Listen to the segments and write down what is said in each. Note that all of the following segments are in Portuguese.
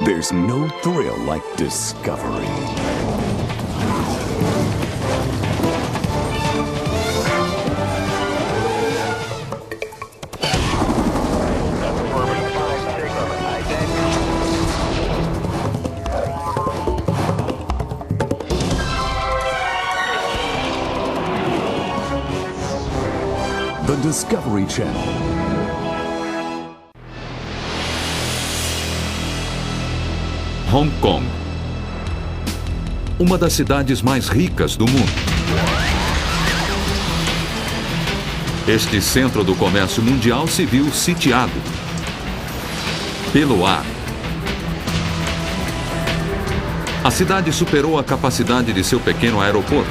There's no thrill like discovery. The Discovery Channel. Hong Kong, uma das cidades mais ricas do mundo. Este centro do comércio mundial se viu sitiado pelo ar. A cidade superou a capacidade de seu pequeno aeroporto.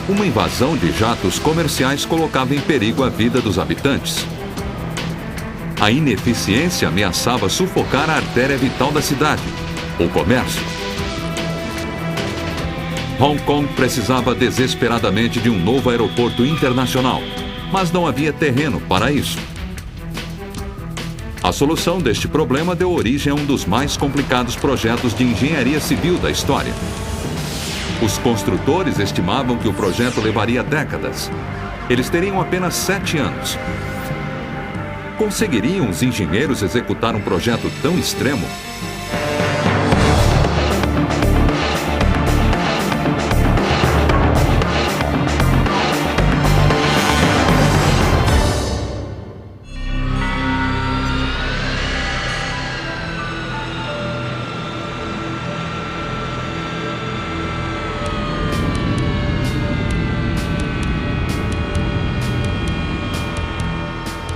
Uma invasão de jatos comerciais colocava em perigo a vida dos habitantes. A ineficiência ameaçava sufocar a artéria vital da cidade, o comércio. Hong Kong precisava desesperadamente de um novo aeroporto internacional, mas não havia terreno para isso. A solução deste problema deu origem a um dos mais complicados projetos de engenharia civil da história. Os construtores estimavam que o projeto levaria décadas. Eles teriam apenas 7 anos. Conseguiriam os engenheiros executar um projeto tão extremo?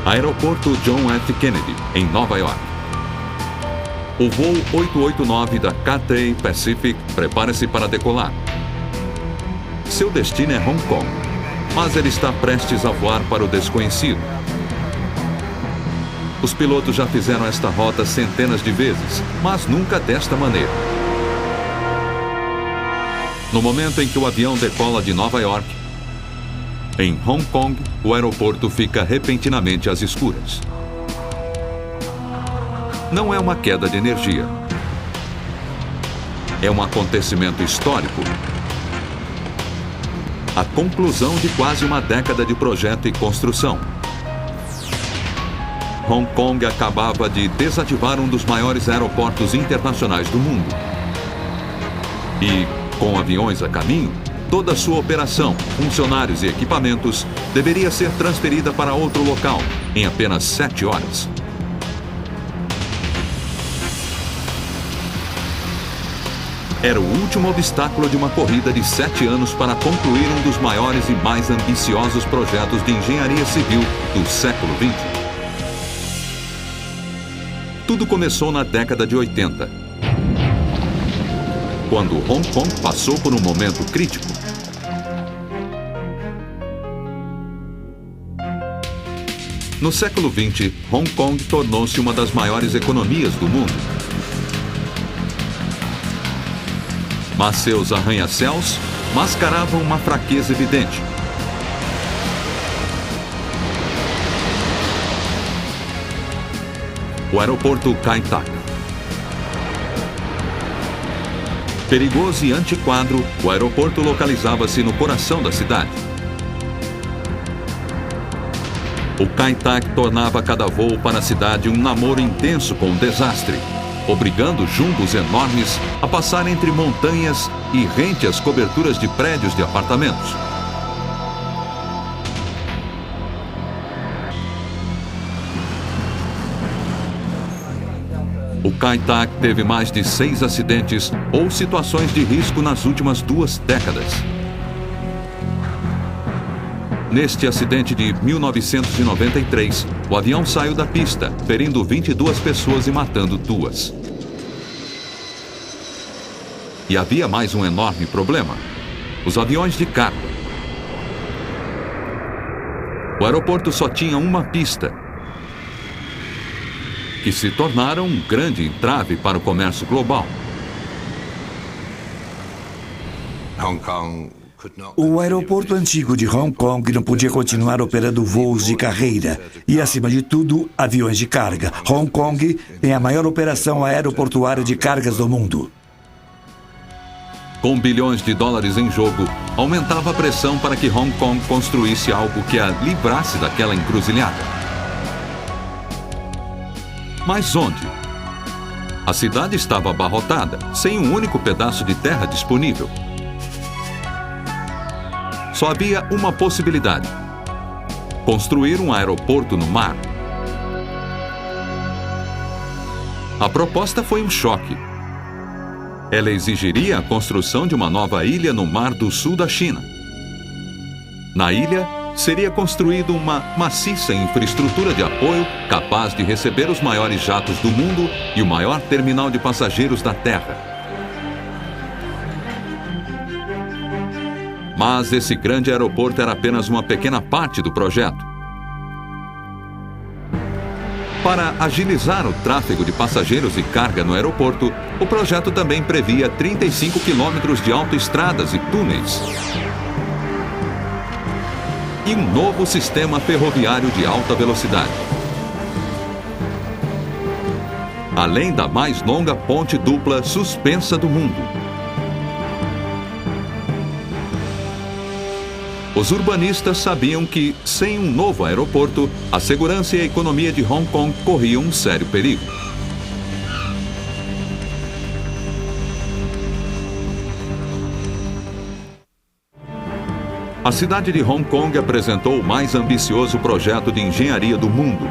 Aeroporto John F. Kennedy, em Nova York. O voo 889 da Cathay Pacific prepara-se para decolar. Seu destino é Hong Kong, mas ele está prestes a voar para o desconhecido. Os pilotos já fizeram esta rota centenas de vezes, mas nunca desta maneira. No momento em que o avião decola de Nova York, em Hong Kong, o aeroporto fica repentinamente às escuras. Não é uma queda de energia. É um acontecimento histórico. A conclusão de quase uma década de projeto e construção. Hong Kong acabava de desativar um dos maiores aeroportos internacionais do mundo. E, com aviões a caminho, toda a sua operação, funcionários e equipamentos deveria ser transferida para outro local em apenas 7 horas. Era o último obstáculo de uma corrida de 7 anos para concluir um dos maiores e mais ambiciosos projetos de engenharia civil do século XX. Tudo começou na década de 80, quando Hong Kong passou por um momento crítico. No século XX, Hong Kong tornou-se uma das maiores economias do mundo. Mas seus arranha-céus mascaravam uma fraqueza evidente. O aeroporto Kai Tak. Perigoso e antiquado, o aeroporto localizava-se no coração da cidade. O Kai Tak tornava cada voo para a cidade um namoro intenso com o desastre, obrigando jumbos enormes a passar entre montanhas e rente-as coberturas de prédios de apartamentos. O Kai Tak teve mais de 6 acidentes ou situações de risco nas últimas 2 décadas. Neste acidente de 1993, o avião saiu da pista, ferindo 22 pessoas e matando 2. E havia mais um enorme problema: os aviões de carga. O aeroporto só tinha uma pista, que se tornaram um grande entrave para o comércio global. O aeroporto antigo de Hong Kong não podia continuar operando voos de carreira e, acima de tudo, aviões de carga. Hong Kong tem a maior operação aeroportuária de cargas do mundo. Com bilhões de dólares em jogo, aumentava a pressão para que Hong Kong construísse algo que a livrasse daquela encruzilhada. Mas onde? A cidade estava abarrotada, sem um único pedaço de terra disponível. Só havia uma possibilidade: construir um aeroporto no mar. A proposta foi um choque. Ela exigiria a construção de uma nova ilha no mar do sul da China. Na ilha, seria construída uma maciça infraestrutura de apoio capaz de receber os maiores jatos do mundo e o maior terminal de passageiros da Terra. Mas esse grande aeroporto era apenas uma pequena parte do projeto. Para agilizar o tráfego de passageiros e carga no aeroporto, o projeto também previa 35 quilômetros de autoestradas e túneis. E um novo sistema ferroviário de alta velocidade. Além da mais longa ponte dupla suspensa do mundo. Os urbanistas sabiam que, sem um novo aeroporto, a segurança e a economia de Hong Kong corriam um sério perigo. A cidade de Hong Kong apresentou o mais ambicioso projeto de engenharia do mundo.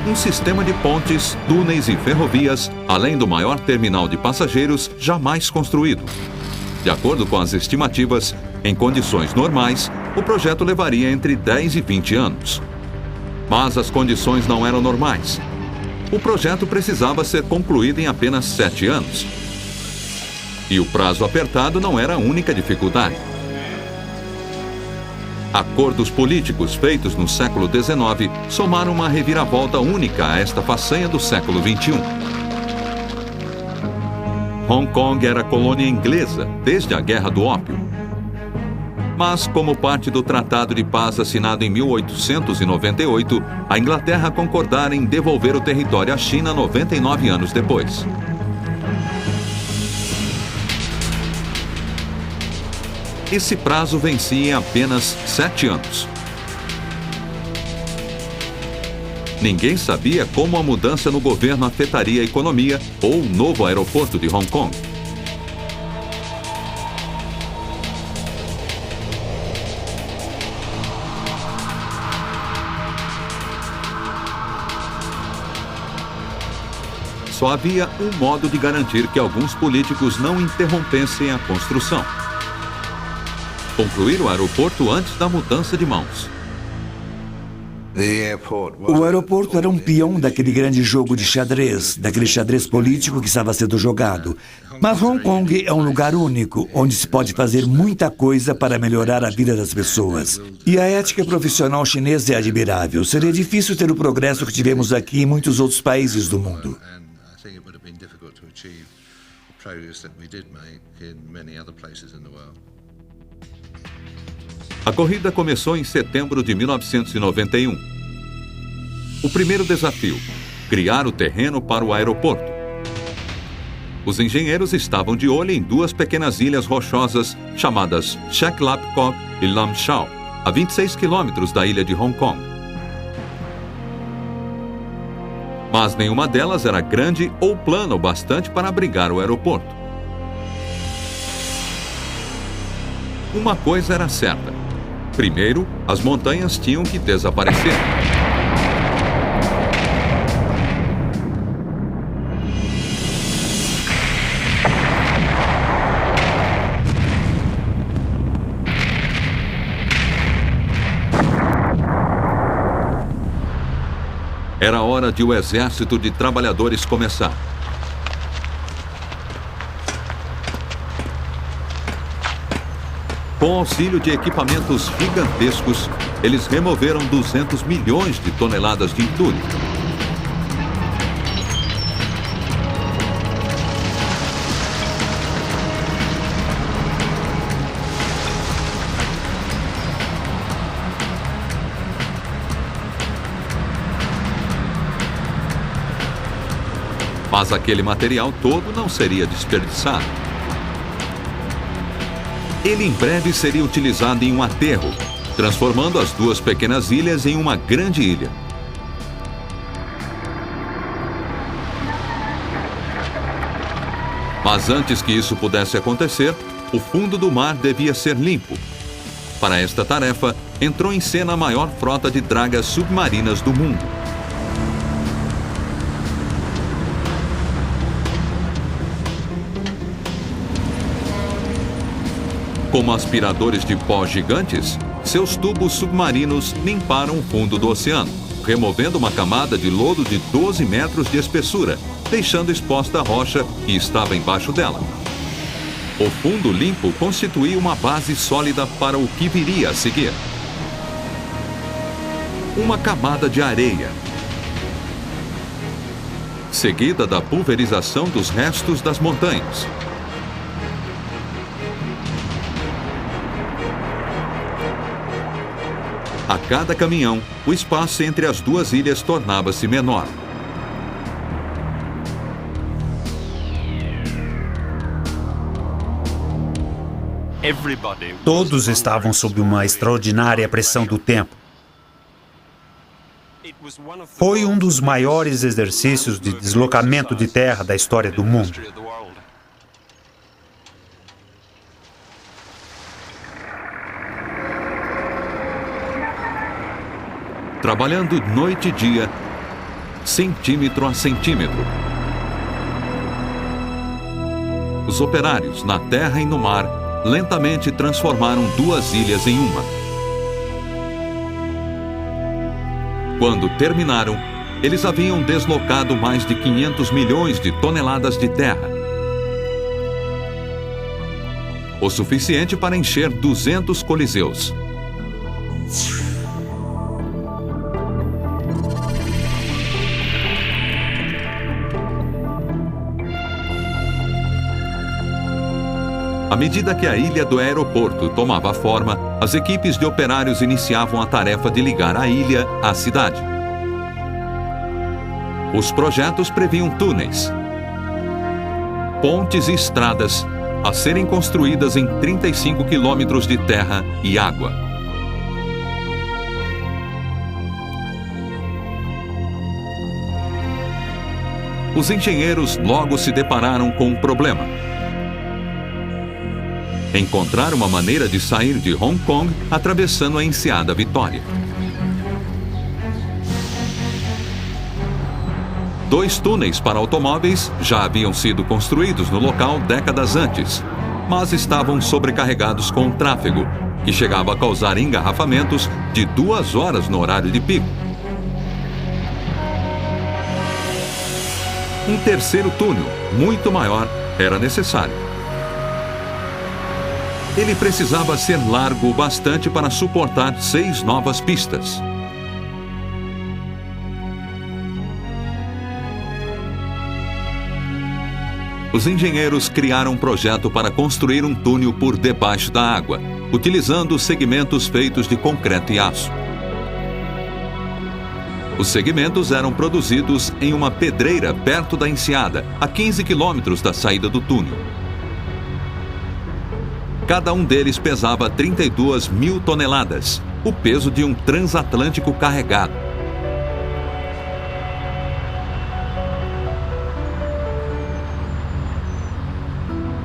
Um sistema de pontes, túneis e ferrovias, além do maior terminal de passageiros jamais construído. De acordo com as estimativas, em condições normais, o projeto levaria entre 10 e 20 anos. Mas as condições não eram normais. O projeto precisava ser concluído em apenas 7 anos. E o prazo apertado não era a única dificuldade. Acordos políticos feitos no século XIX somaram uma reviravolta única a esta façanha do século XXI. Hong Kong era colônia inglesa desde a Guerra do Ópio. Mas, como parte do Tratado de Paz assinado em 1898, a Inglaterra concordara em devolver o território à China 99 anos depois. Esse prazo vencia em apenas 7 anos. Ninguém sabia como a mudança no governo afetaria a economia ou o novo aeroporto de Hong Kong. Só havia um modo de garantir que alguns políticos não interrompessem a construção: concluir o aeroporto antes da mudança de mãos. O aeroporto era um peão daquele grande jogo de xadrez, daquele xadrez político que estava sendo jogado. Mas Hong Kong é um lugar único, onde se pode fazer muita coisa para melhorar a vida das pessoas. E a ética profissional chinesa é admirável. Seria difícil ter o progresso que tivemos aqui em muitos outros países do mundo. A corrida começou em setembro de 1991. O primeiro desafio: criar o terreno para o aeroporto. Os engenheiros estavam de olho em duas pequenas ilhas rochosas chamadas Shek Lap Kok e Lam Chau, a 26 quilômetros da ilha de Hong Kong. Mas nenhuma delas era grande ou plana o bastante para abrigar o aeroporto. Uma coisa era certa: primeiro, as montanhas tinham que desaparecer. Era hora de o exército de trabalhadores começar. Com auxílio de equipamentos gigantescos, eles removeram 200 milhões de toneladas de entulho. Mas aquele material todo não seria desperdiçado. Ele em breve seria utilizado em um aterro, transformando as duas pequenas ilhas em uma grande ilha. Mas antes que isso pudesse acontecer, o fundo do mar devia ser limpo. Para esta tarefa, entrou em cena a maior frota de dragas submarinas do mundo. Como aspiradores de pó gigantes, seus tubos submarinos limparam o fundo do oceano, removendo uma camada de lodo de 12 metros de espessura, deixando exposta a rocha que estava embaixo dela. O fundo limpo constituía uma base sólida para o que viria a seguir. Uma camada de areia, seguida da pulverização dos restos das montanhas. A cada caminhão, o espaço entre as duas ilhas tornava-se menor. Todos estavam sob uma extraordinária pressão do tempo. Foi um dos maiores exercícios de deslocamento de terra da história do mundo. Trabalhando noite e dia, centímetro a centímetro. Os operários, na terra e no mar, lentamente transformaram duas ilhas em uma. Quando terminaram, eles haviam deslocado mais de 500 milhões de toneladas de terra. O suficiente para encher 200 coliseus. À medida que a ilha do aeroporto tomava forma, as equipes de operários iniciavam a tarefa de ligar a ilha à cidade. Os projetos previam túneis, pontes e estradas a serem construídas em 35 quilômetros de terra e água. Os engenheiros logo se depararam com um problema. Encontrar uma maneira de sair de Hong Kong atravessando a enseada Vitória. 2 túneis para automóveis já haviam sido construídos no local décadas antes, mas estavam sobrecarregados com o tráfego, que chegava a causar engarrafamentos de 2 horas no horário de pico. Um terceiro túnel, muito maior, era necessário. Ele precisava ser largo o bastante para suportar 6 novas pistas. Os engenheiros criaram um projeto para construir um túnel por debaixo da água, utilizando segmentos feitos de concreto e aço. Os segmentos eram produzidos em uma pedreira perto da enseada, a 15 quilômetros da saída do túnel. Cada um deles pesava 32 mil toneladas, o peso de um transatlântico carregado.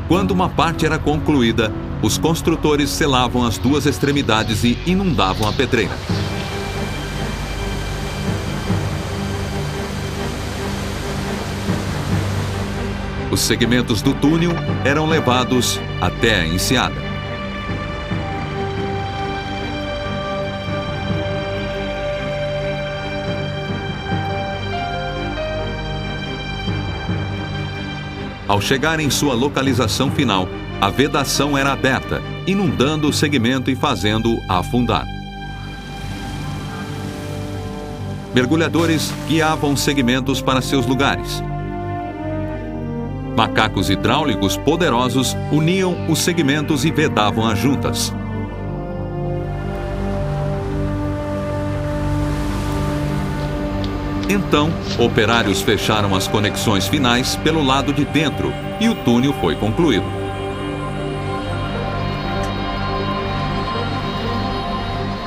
Quando uma parte era concluída, os construtores selavam as 2 extremidades e inundavam a pedreira. Os segmentos do túnel eram levados até a enseada. Ao chegar em sua localização final, a vedação era aberta, inundando o segmento e fazendo-o afundar. Mergulhadores guiavam os segmentos para seus lugares. Macacos hidráulicos poderosos uniam os segmentos e vedavam as juntas. Então, operários fecharam as conexões finais pelo lado de dentro e o túnel foi concluído.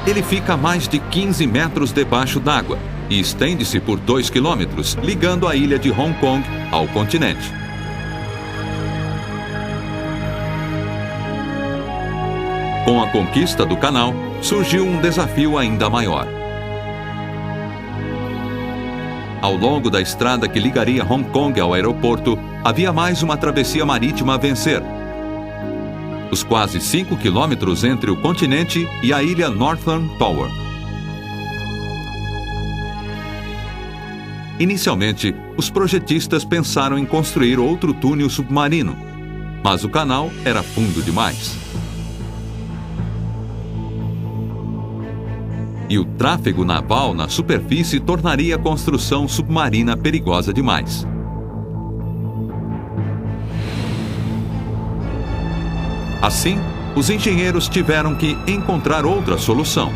Ele fica a mais de 15 metros debaixo d'água e estende-se por 2 quilômetros, ligando a ilha de Hong Kong ao continente. Com a conquista do canal, surgiu um desafio ainda maior. Ao longo da estrada que ligaria Hong Kong ao aeroporto, havia mais uma travessia marítima a vencer. Os quase 5 quilômetros entre o continente e a ilha Northern Tower. Inicialmente, os projetistas pensaram em construir outro túnel submarino, mas o canal era fundo demais. E o tráfego naval na superfície tornaria a construção submarina perigosa demais. Assim, os engenheiros tiveram que encontrar outra solução.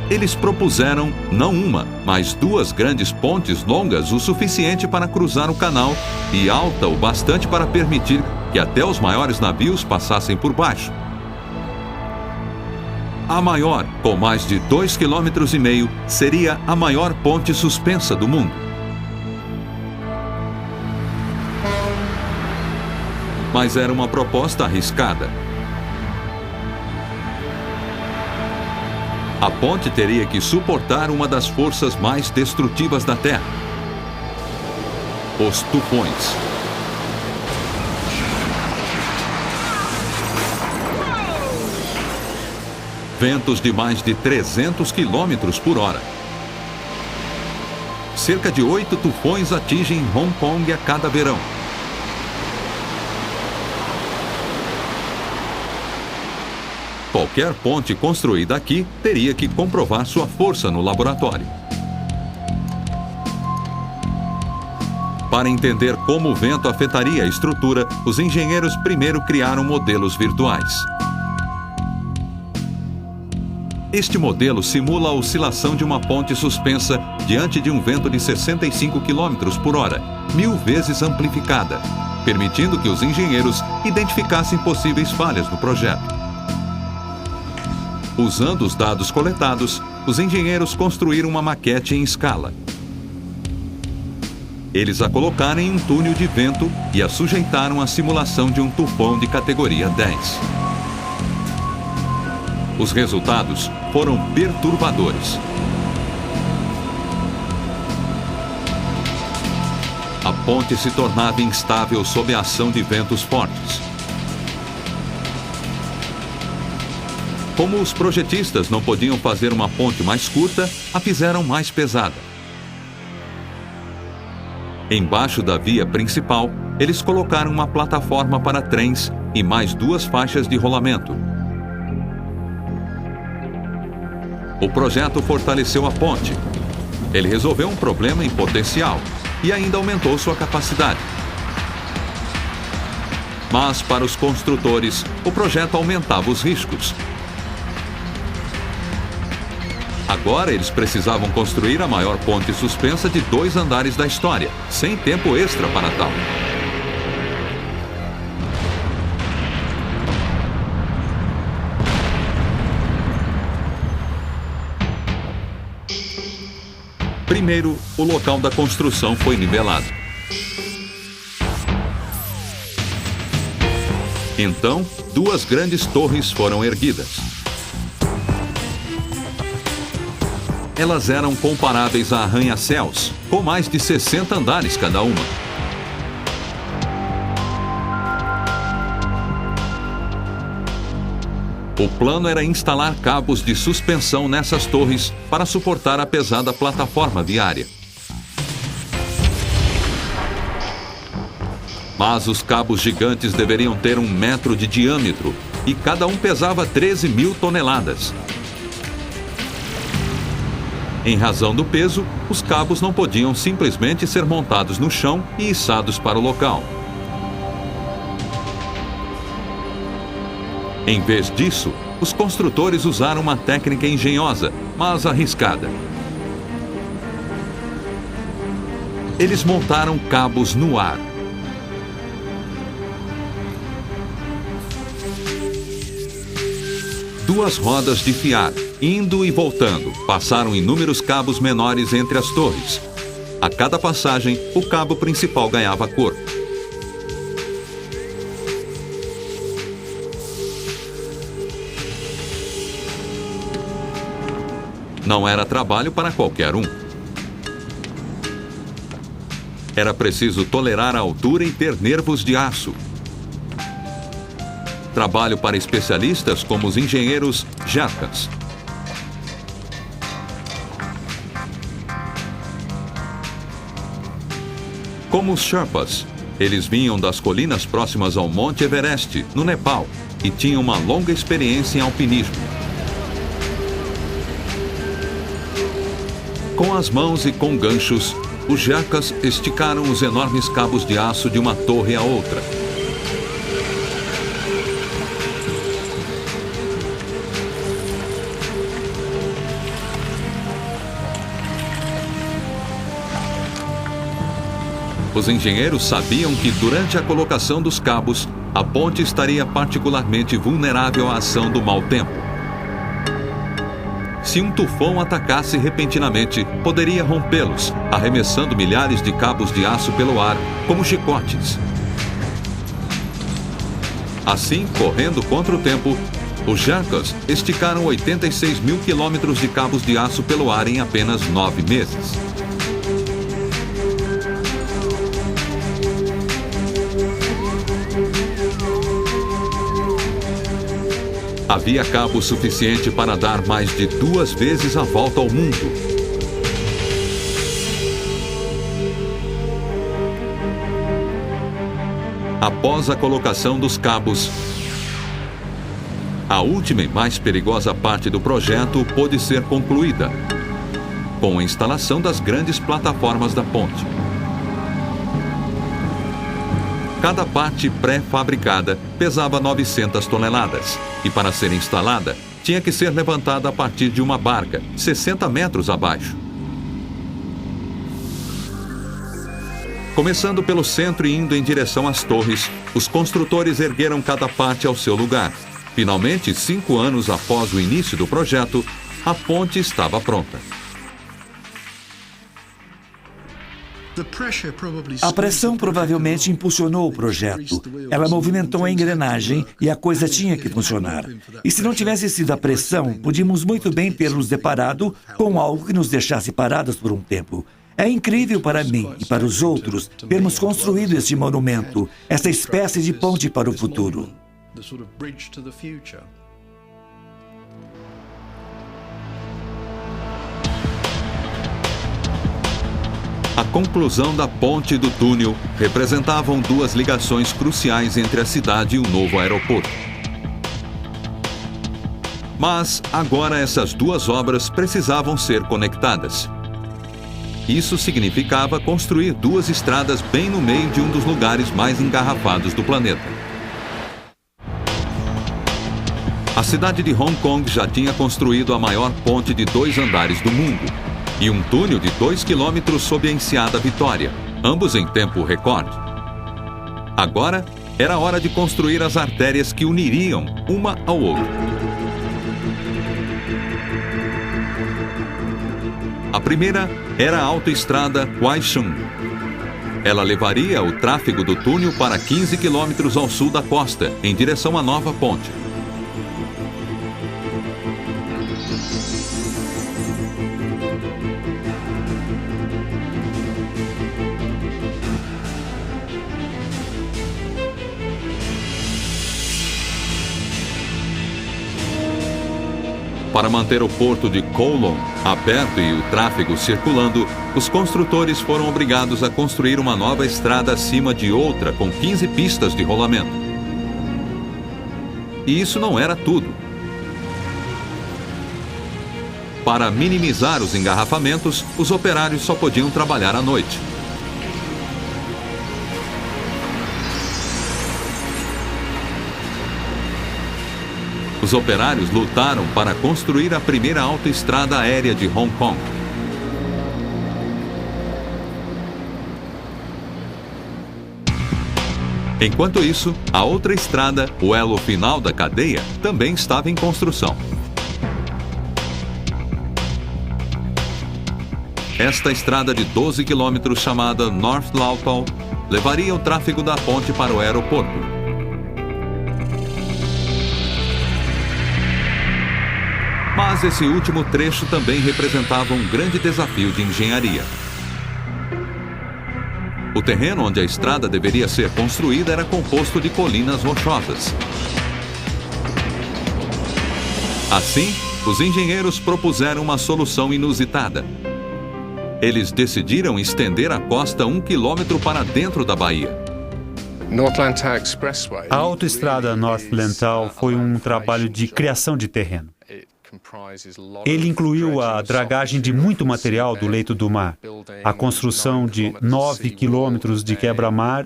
Eles propuseram não uma, mas 2 grandes pontes longas o suficiente para cruzar o canal e alta o bastante para permitir que até os maiores navios passassem por baixo. A maior, com mais de 2,5 km, seria a maior ponte suspensa do mundo. Mas era uma proposta arriscada. A ponte teria que suportar uma das forças mais destrutivas da Terra: os tufões. Ventos de mais de 300 km por hora. Cerca de 8 tufões atingem Hong Kong a cada verão. Qualquer ponte construída aqui teria que comprovar sua força no laboratório. Para entender como o vento afetaria a estrutura, os engenheiros primeiro criaram modelos virtuais. Este modelo simula a oscilação de uma ponte suspensa diante de um vento de 65 km por hora, 1000 vezes amplificada, permitindo que os engenheiros identificassem possíveis falhas no projeto. Usando os dados coletados, os engenheiros construíram uma maquete em escala. Eles a colocaram em um túnel de vento e a sujeitaram à simulação de um tufão de categoria 10. Os resultados foram perturbadores. A ponte se tornava instável sob a ação de ventos fortes. Como os projetistas não podiam fazer uma ponte mais curta, a fizeram mais pesada. Embaixo da via principal, eles colocaram uma plataforma para trens e mais 2 faixas de rolamento. O projeto fortaleceu a ponte. Ele resolveu um problema em potencial e ainda aumentou sua capacidade. Mas, para os construtores, o projeto aumentava os riscos. Agora eles precisavam construir a maior ponte suspensa de 2 andares da história, sem tempo extra para tal. Primeiro, o local da construção foi nivelado. Então, 2 grandes torres foram erguidas. Elas eram comparáveis a arranha-céus, com mais de 60 andares cada uma. O plano era instalar cabos de suspensão nessas torres para suportar a pesada plataforma viária. Mas os cabos gigantes deveriam ter 1 metro de diâmetro e cada um pesava 13.000 toneladas. Em razão do peso, os cabos não podiam simplesmente ser montados no chão e içados para o local. Em vez disso, Os construtores usaram uma técnica engenhosa, mas arriscada. Eles montaram cabos no ar. Duas rodas de fiar, indo e voltando, passaram inúmeros cabos menores entre as torres. A cada passagem, o cabo principal ganhava corpo. Não era trabalho para qualquer um. Era preciso tolerar a altura e ter nervos de aço. Trabalho para especialistas como os engenheiros Jerkas. Como os Sherpas, eles vinham das colinas próximas ao Monte Everest, no Nepal, e tinham uma longa experiência em alpinismo. Com as mãos e com ganchos, os Jerkas esticaram os enormes cabos de aço de uma torre à outra. Os engenheiros sabiam que, durante a colocação dos cabos, a ponte estaria particularmente vulnerável à ação do mau tempo. Se um tufão atacasse repentinamente, poderia rompê-los, arremessando milhares de cabos de aço pelo ar, como chicotes. Assim, correndo contra o tempo, os Jerkas esticaram 86 mil quilômetros de cabos de aço pelo ar em apenas 9 meses. Havia cabo suficiente para dar mais de 2 vezes a volta ao mundo. Após a colocação dos cabos, a última e mais perigosa parte do projeto pôde ser concluída, com a instalação das grandes plataformas da ponte. Cada parte pré-fabricada pesava 900 toneladas e, para ser instalada, tinha que ser levantada a partir de uma barca, 60 metros abaixo. Começando pelo centro e indo em direção às torres, os construtores ergueram cada parte ao seu lugar. Finalmente, 5 anos após o início do projeto, a ponte estava pronta. A pressão provavelmente impulsionou o projeto. Ela movimentou a engrenagem e a coisa tinha que funcionar. E se não tivesse sido a pressão, podíamos muito bem ter nos deparado com algo que nos deixasse parados por um tempo. É incrível para mim e para os outros termos construído este monumento, esta espécie de ponte para o futuro. A conclusão da ponte e do túnel representavam 2 ligações cruciais entre a cidade e o novo aeroporto. Mas agora essas 2 obras precisavam ser conectadas. Isso significava construir 2 estradas bem no meio de um dos lugares mais engarrafados do planeta. A cidade de Hong Kong já tinha construído a maior ponte de 2 andares do mundo e um túnel de 2 quilômetros sob a enseada Vitória, ambos em tempo recorde. Agora era hora de construir as artérias que uniriam uma ao outro. A primeira era a autoestrada Kaohsiung. Ela levaria o tráfego do túnel para 15 quilômetros ao sul da costa, em direção à nova ponte. Para manter o porto de Kowloon aberto e o tráfego circulando, os construtores foram obrigados a construir uma nova estrada acima de outra com 15 pistas de rolamento. E isso não era tudo. Para minimizar os engarrafamentos, os operários só podiam trabalhar à noite. Os operários lutaram para construir a primeira autoestrada aérea de Hong Kong. Enquanto isso, a outra estrada, o elo final da cadeia, também estava em construção. Esta estrada de 12 quilômetros, chamada North Lautow, levaria o tráfego da ponte para o aeroporto. Mas esse último trecho também representava um grande desafio de engenharia. O terreno onde a estrada deveria ser construída era composto de colinas rochosas. Assim, os engenheiros propuseram uma solução inusitada. Eles decidiram estender a costa 1 quilômetro para dentro da baía. A autoestrada North Lantau foi um trabalho de criação de terreno. Ele incluiu a dragagem de muito material do leito do mar, a construção de 9 quilômetros de quebra-mar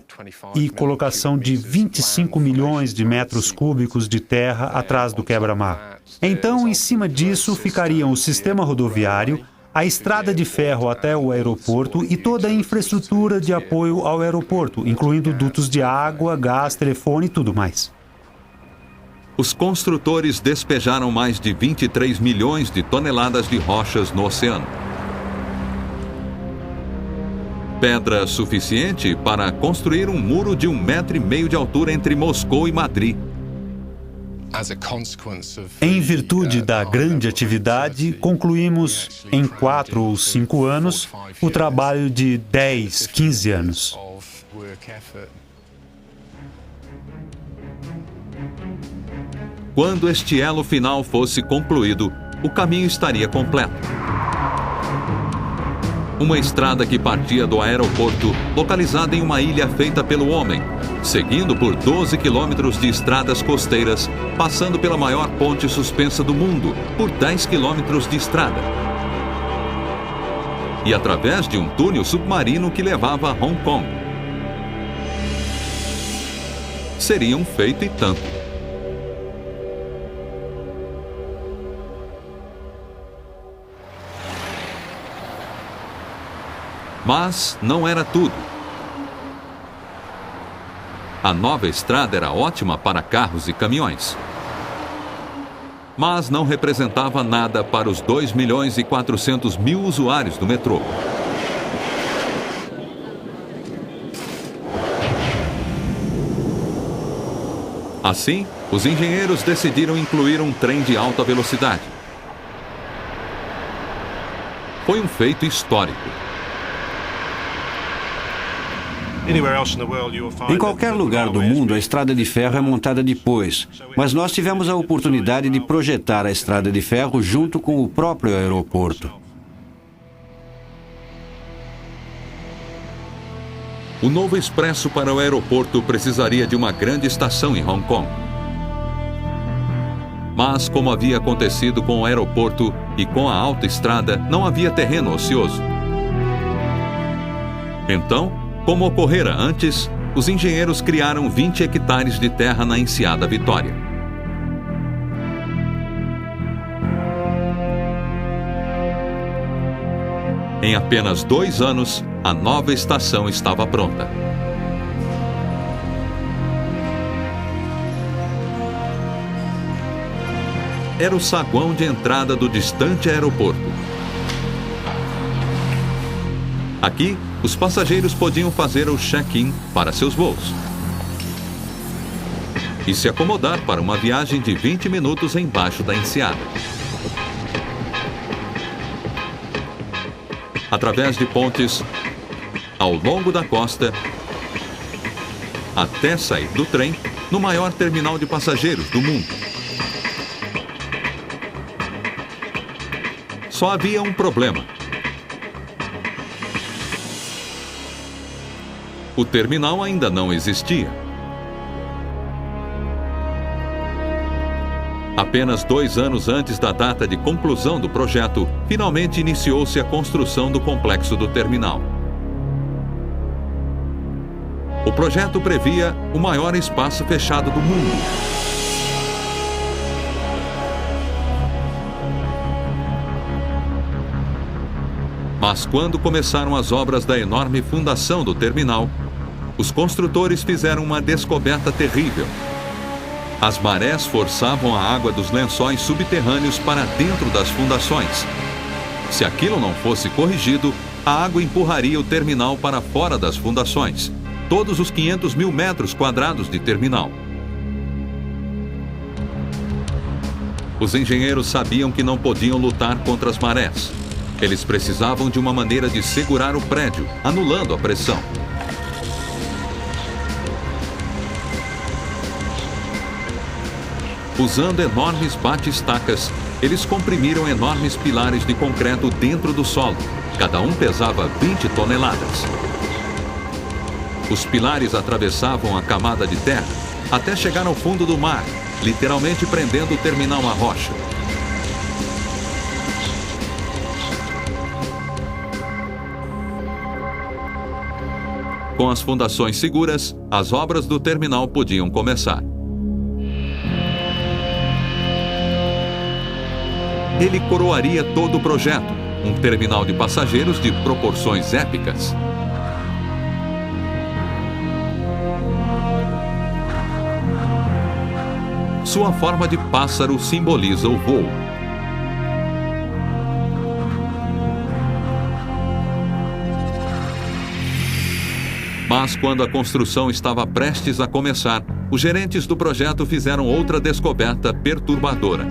e colocação de 25 milhões de metros cúbicos de terra atrás do quebra-mar. Então, em cima disso, ficariam o sistema rodoviário, a estrada de ferro até o aeroporto e toda a infraestrutura de apoio ao aeroporto, incluindo dutos de água, gás, telefone e tudo mais. Os construtores despejaram mais de 23 milhões de toneladas de rochas no oceano. Pedra suficiente para construir um muro de 1,5 metro de altura entre Moscou e Madrid. Em virtude da grande atividade, concluímos em 4 ou 5 anos o trabalho de 10, 15 anos. Quando este elo final fosse concluído, o caminho estaria completo. Uma estrada que partia do aeroporto, localizada em uma ilha feita pelo homem, seguindo por 12 quilômetros de estradas costeiras, passando pela maior ponte suspensa do mundo, por 10 quilômetros de estrada. E através de um túnel submarino que levava a Hong Kong. Seria um feito e tanto. Mas não era tudo. A nova estrada era ótima para carros e caminhões. Mas não representava nada para os 2.400.000 usuários do metrô. Assim, os engenheiros decidiram incluir um trem de alta velocidade. Foi um feito histórico. Em qualquer lugar do mundo, a estrada de ferro é montada depois, mas nós tivemos a oportunidade de projetar a estrada de ferro junto com o próprio aeroporto. O novo expresso para o aeroporto precisaria de uma grande estação em Hong Kong. Mas, como havia acontecido com o aeroporto e com a autoestrada, não havia terreno ocioso. Então, como ocorrera antes, os engenheiros criaram 20 hectares de terra na Enseada Vitória. Em apenas 2 anos, a nova estação estava pronta. Era o saguão de entrada do distante aeroporto. Aqui, os passageiros podiam fazer o check-in para seus voos e se acomodar para uma viagem de 20 minutos embaixo da Enseada. Através de pontes, ao longo da costa, até sair do trem no maior terminal de passageiros do mundo. Só havia um problema. O terminal ainda não existia. Apenas 2 anos antes da data de conclusão do projeto, finalmente iniciou-se a construção do complexo do terminal. O projeto previa o maior espaço fechado do mundo. Mas quando começaram as obras da enorme fundação do terminal, os construtores fizeram uma descoberta terrível. As marés forçavam a água dos lençóis subterrâneos para dentro das fundações. Se aquilo não fosse corrigido, a água empurraria o terminal para fora das fundações, todos os 500 mil metros quadrados de terminal. Os engenheiros sabiam que não podiam lutar contra as marés. Eles precisavam de uma maneira de segurar o prédio, anulando a pressão. Usando enormes bate-estacas, eles comprimiram enormes pilares de concreto dentro do solo. Cada um pesava 20 toneladas. Os pilares atravessavam a camada de terra até chegar ao fundo do mar, literalmente prendendo o terminal à rocha. Com as fundações seguras, as obras do terminal podiam começar. Ele coroaria todo o projeto, um terminal de passageiros de proporções épicas. Sua forma de pássaro simboliza o voo. Mas quando a construção estava prestes a começar, os gerentes do projeto fizeram outra descoberta perturbadora.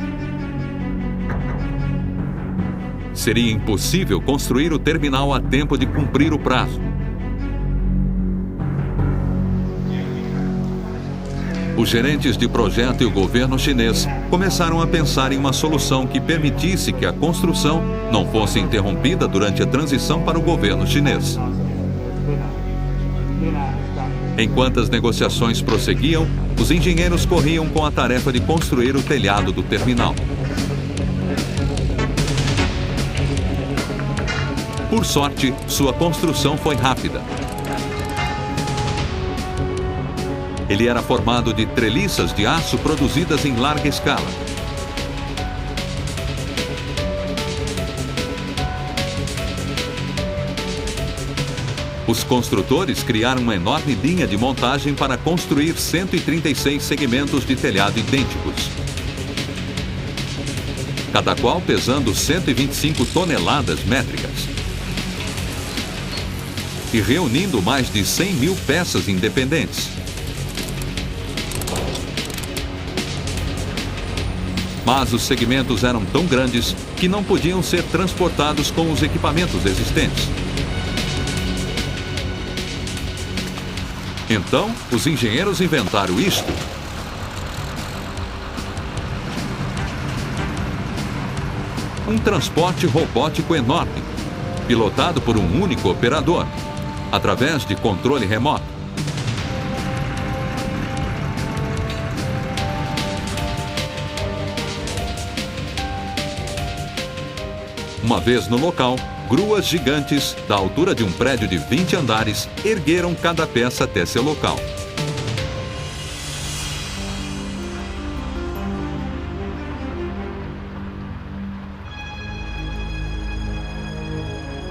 Seria impossível construir o terminal a tempo de cumprir o prazo. Os gerentes de projeto e o governo chinês começaram a pensar em uma solução que permitisse que a construção não fosse interrompida durante a transição para o governo chinês. Enquanto as negociações prosseguiam, os engenheiros corriam com a tarefa de construir o telhado do terminal. Por sorte, sua construção foi rápida. Ele era formado de treliças de aço produzidas em larga escala. Os construtores criaram uma enorme linha de montagem para construir 136 segmentos de telhado idênticos, cada qual pesando 125 toneladas métricas, e reunindo mais de 100 mil peças independentes. Mas os segmentos eram tão grandes que não podiam ser transportados com os equipamentos existentes. Então, os engenheiros inventaram isto. Um transporte robótico enorme, pilotado por um único operador, através de controle remoto. Uma vez no local, gruas gigantes, da altura de um prédio de 20 andares, ergueram cada peça até seu local.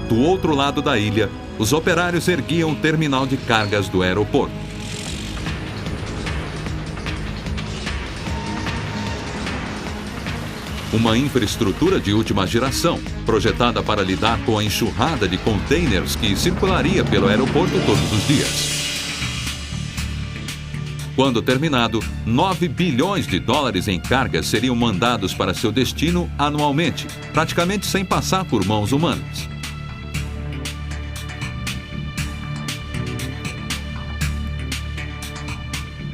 Do outro lado da ilha, os operários erguiam o terminal de cargas do aeroporto. Uma infraestrutura de última geração, projetada para lidar com a enxurrada de containers que circularia pelo aeroporto todos os dias. Quando terminado, 9 bilhões de dólares em cargas seriam mandados para seu destino anualmente, praticamente sem passar por mãos humanas.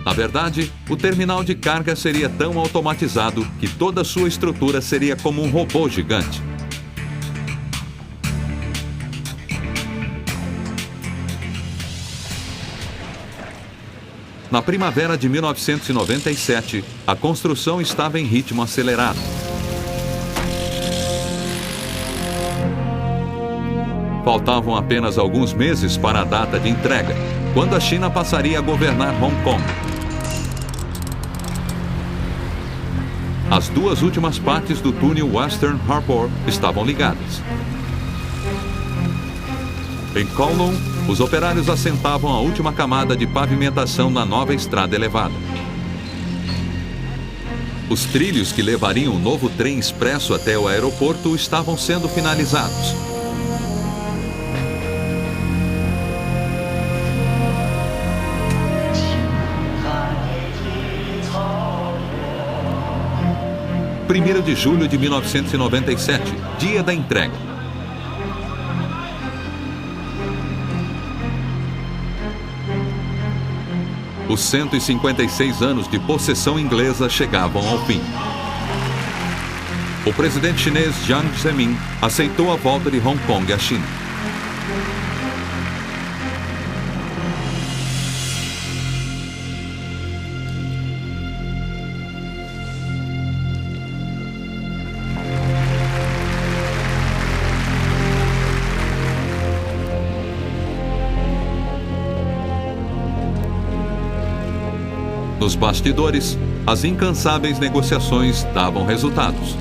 Na verdade, o terminal de carga seria tão automatizado que toda sua estrutura seria como um robô gigante. Na primavera de 1997, a construção estava em ritmo acelerado. Faltavam apenas alguns meses para a data de entrega, quando a China passaria a governar Hong Kong. As duas últimas partes do túnel Western Harbour estavam ligadas. Em Kowloon, os operários assentavam a última camada de pavimentação na nova estrada elevada. Os trilhos que levariam o novo trem expresso até o aeroporto estavam sendo finalizados. Primeiro de julho de 1997, dia da entrega. Os 156 anos de possessão inglesa chegavam ao fim. O presidente chinês Jiang Zemin aceitou a volta de Hong Kong à China. Nos bastidores, as incansáveis negociações davam resultados.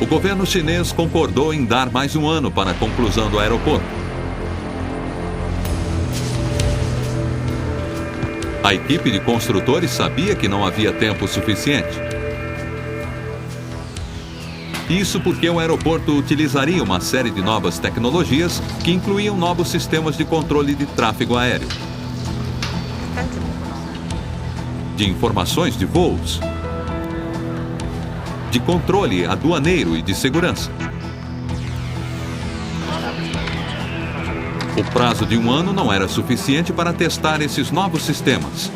O governo chinês concordou em dar mais um ano para a conclusão do aeroporto. A equipe de construtores sabia que não havia tempo suficiente. Isso porque o aeroporto utilizaria uma série de novas tecnologias que incluíam novos sistemas de controle de tráfego aéreo, de informações de voos, de controle aduaneiro e de segurança. O prazo de um ano não era suficiente para testar esses novos sistemas.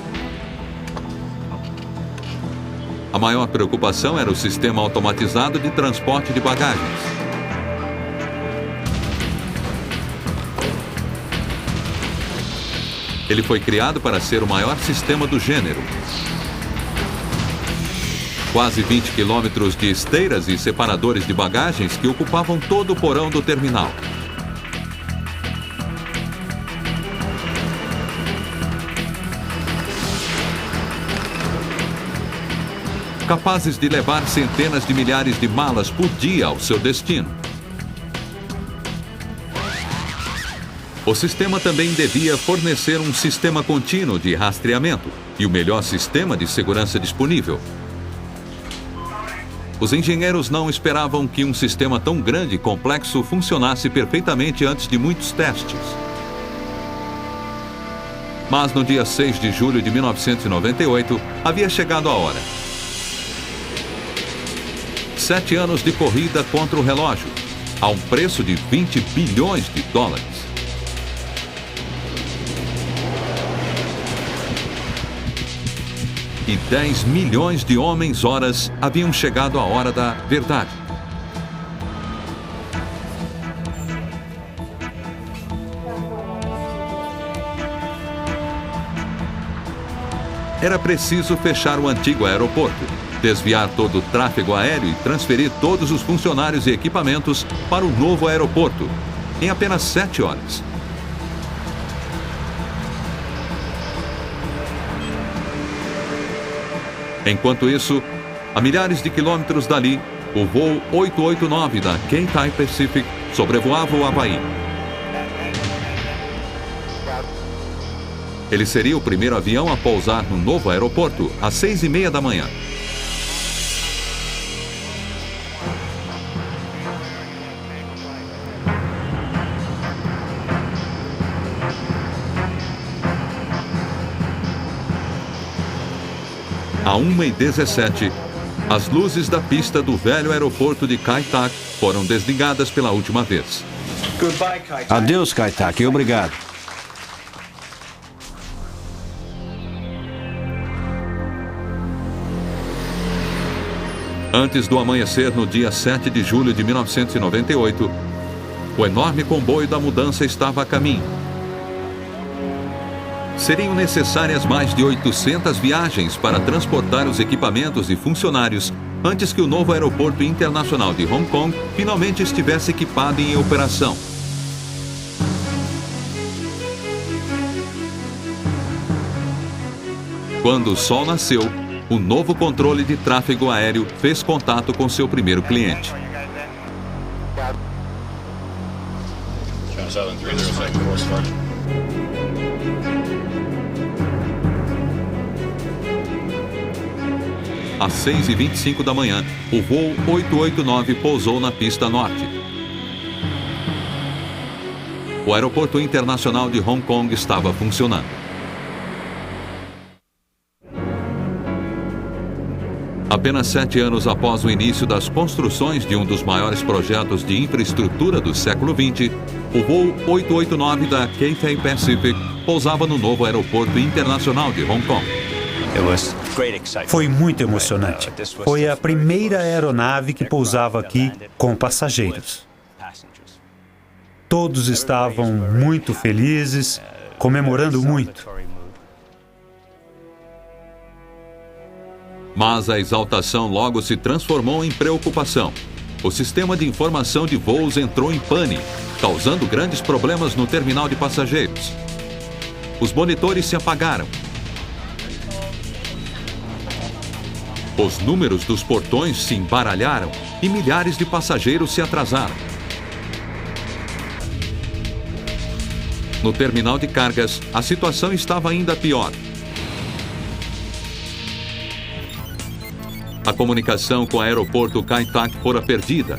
A maior preocupação era o sistema automatizado de transporte de bagagens. Ele foi criado para ser o maior sistema do gênero. Quase 20 quilômetros de esteiras e separadores de bagagens que ocupavam todo o porão do terminal. Capazes de levar centenas de milhares de malas por dia ao seu destino. O sistema também devia fornecer um sistema contínuo de rastreamento e o melhor sistema de segurança disponível. Os engenheiros não esperavam que um sistema tão grande e complexo funcionasse perfeitamente antes de muitos testes. Mas no dia 6 de julho de 1998, havia chegado a hora. 7 anos de corrida contra o relógio, a um preço de 20 bilhões de dólares. E 10 milhões de homens-horas haviam chegado à hora da verdade. Era preciso fechar o antigo aeroporto, desviar todo o tráfego aéreo e transferir todos os funcionários e equipamentos para o novo aeroporto, em apenas 7 horas. Enquanto isso, a milhares de quilômetros dali, o voo 889 da Cathay Pacific sobrevoava o Havaí. Ele seria o primeiro avião a pousar no novo aeroporto às 6h30 da manhã. À 1h17, as luzes da pista do velho aeroporto de Kai Tak foram desligadas pela última vez. Adeus, Kai Tak, obrigado. Antes do amanhecer no dia 7 de julho de 1998, o enorme comboio da mudança estava a caminho. Seriam necessárias mais de 800 viagens para transportar os equipamentos e funcionários antes que o novo aeroporto internacional de Hong Kong finalmente estivesse equipado e em operação. Quando o sol nasceu, o novo controle de tráfego aéreo fez contato com seu primeiro cliente. Às 6h25 da manhã, o voo 889 pousou na pista norte. O aeroporto internacional de Hong Kong estava funcionando. Apenas 7 anos após o início das construções de um dos maiores projetos de infraestrutura do século XX, o voo 889 da Cathay Pacific pousava no novo aeroporto internacional de Hong Kong. Foi muito emocionante. Foi a primeira aeronave que pousava aqui com passageiros. Todos estavam muito felizes, comemorando muito. Mas a exaltação logo se transformou em preocupação. O sistema de informação de voos entrou em pane, causando grandes problemas no terminal de passageiros. Os monitores se apagaram. Os números dos portões se embaralharam e milhares de passageiros se atrasaram. No terminal de cargas, a situação estava ainda pior. A comunicação com o aeroporto Kai Tak fora perdida.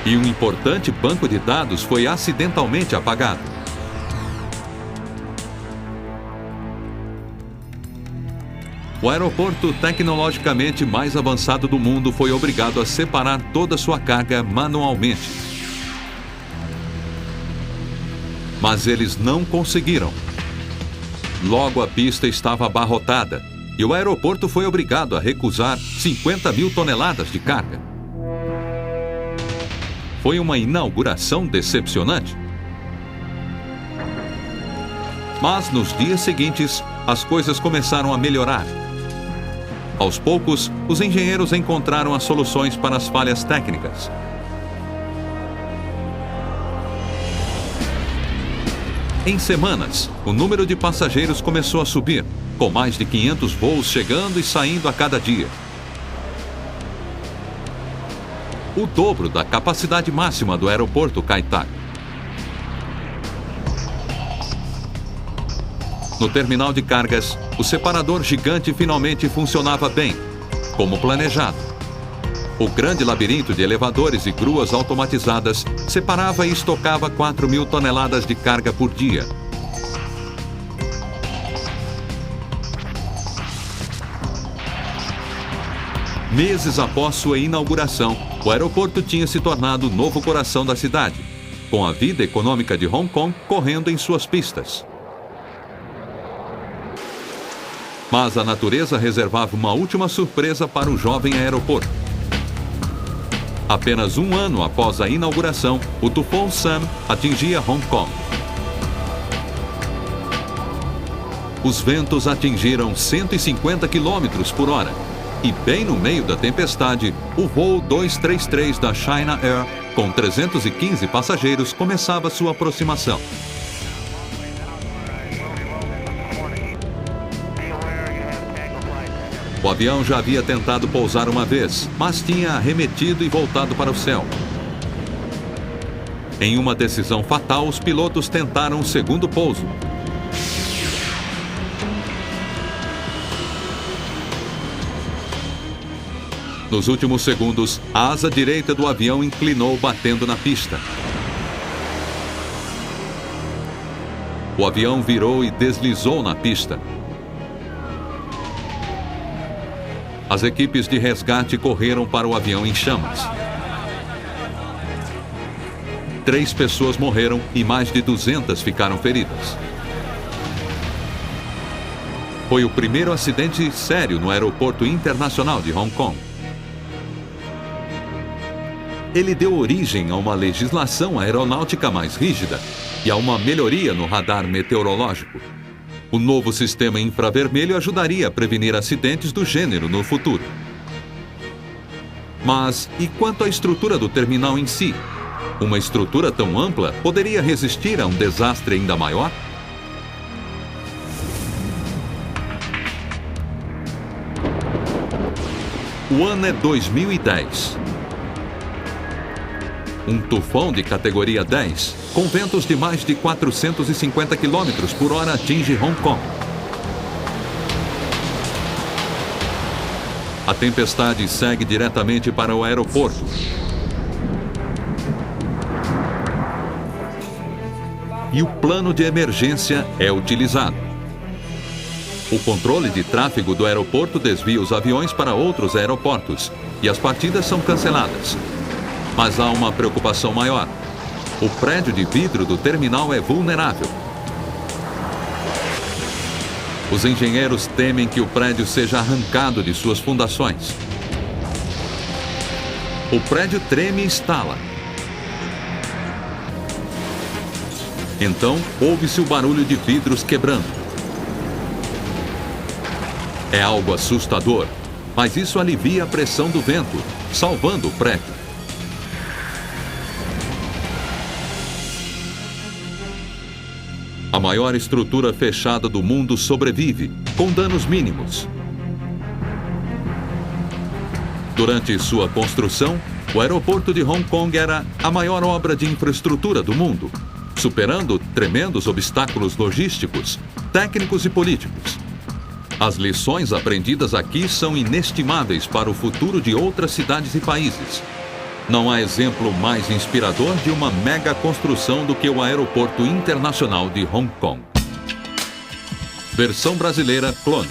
E um importante banco de dados foi acidentalmente apagado. O aeroporto tecnologicamente mais avançado do mundo foi obrigado a separar toda sua carga manualmente. Mas eles não conseguiram. Logo a pista estava abarrotada e o aeroporto foi obrigado a recusar 50 mil toneladas de carga. Foi uma inauguração decepcionante. Mas nos dias seguintes, as coisas começaram a melhorar. Aos poucos, os engenheiros encontraram as soluções para as falhas técnicas. Em semanas, o número de passageiros começou a subir, com mais de 500 voos chegando e saindo a cada dia. O dobro da capacidade máxima do aeroporto Kai Tak. No terminal de cargas, o separador gigante finalmente funcionava bem, como planejado. O grande labirinto de elevadores e gruas automatizadas separava e estocava 4 mil toneladas de carga por dia. Meses após sua inauguração, o aeroporto tinha se tornado o novo coração da cidade, com a vida econômica de Hong Kong correndo em suas pistas. Mas a natureza reservava uma última surpresa para o jovem aeroporto. Apenas um ano após a inauguração, o tufão Sam atingia Hong Kong. Os ventos atingiram 150 km por hora. E bem no meio da tempestade, o voo 233 da China Air, com 315 passageiros, começava sua aproximação. O avião já havia tentado pousar uma vez, mas tinha arremetido e voltado para o céu. Em uma decisão fatal, os pilotos tentaram um segundo pouso. Nos últimos segundos, a asa direita do avião inclinou, batendo na pista. O avião virou e deslizou na pista. As equipes de resgate correram para o avião em chamas. 3 pessoas morreram e mais de 200 ficaram feridas. Foi o primeiro acidente sério no aeroporto internacional de Hong Kong. Ele deu origem a uma legislação aeronáutica mais rígida e a uma melhoria no radar meteorológico. O novo sistema infravermelho ajudaria a prevenir acidentes do gênero no futuro. Mas e quanto à estrutura do terminal em si? Uma estrutura tão ampla poderia resistir a um desastre ainda maior? O ano é 2010. Um tufão de categoria 10, com ventos de mais de 450 km por hora, atinge Hong Kong. A tempestade segue diretamente para o aeroporto. E o plano de emergência é utilizado. O controle de tráfego do aeroporto desvia os aviões para outros aeroportos e as partidas são canceladas. Mas há uma preocupação maior. O prédio de vidro do terminal é vulnerável. Os engenheiros temem que o prédio seja arrancado de suas fundações. O prédio treme e estala. Então, ouve-se o barulho de vidros quebrando. É algo assustador, mas isso alivia a pressão do vento, salvando o prédio. A maior estrutura fechada do mundo sobrevive, com danos mínimos. Durante sua construção, o aeroporto de Hong Kong era a maior obra de infraestrutura do mundo, superando tremendos obstáculos logísticos, técnicos e políticos. As lições aprendidas aqui são inestimáveis para o futuro de outras cidades e países. Não há exemplo mais inspirador de uma mega construção do que o Aeroporto Internacional de Hong Kong. Versão brasileira Clone.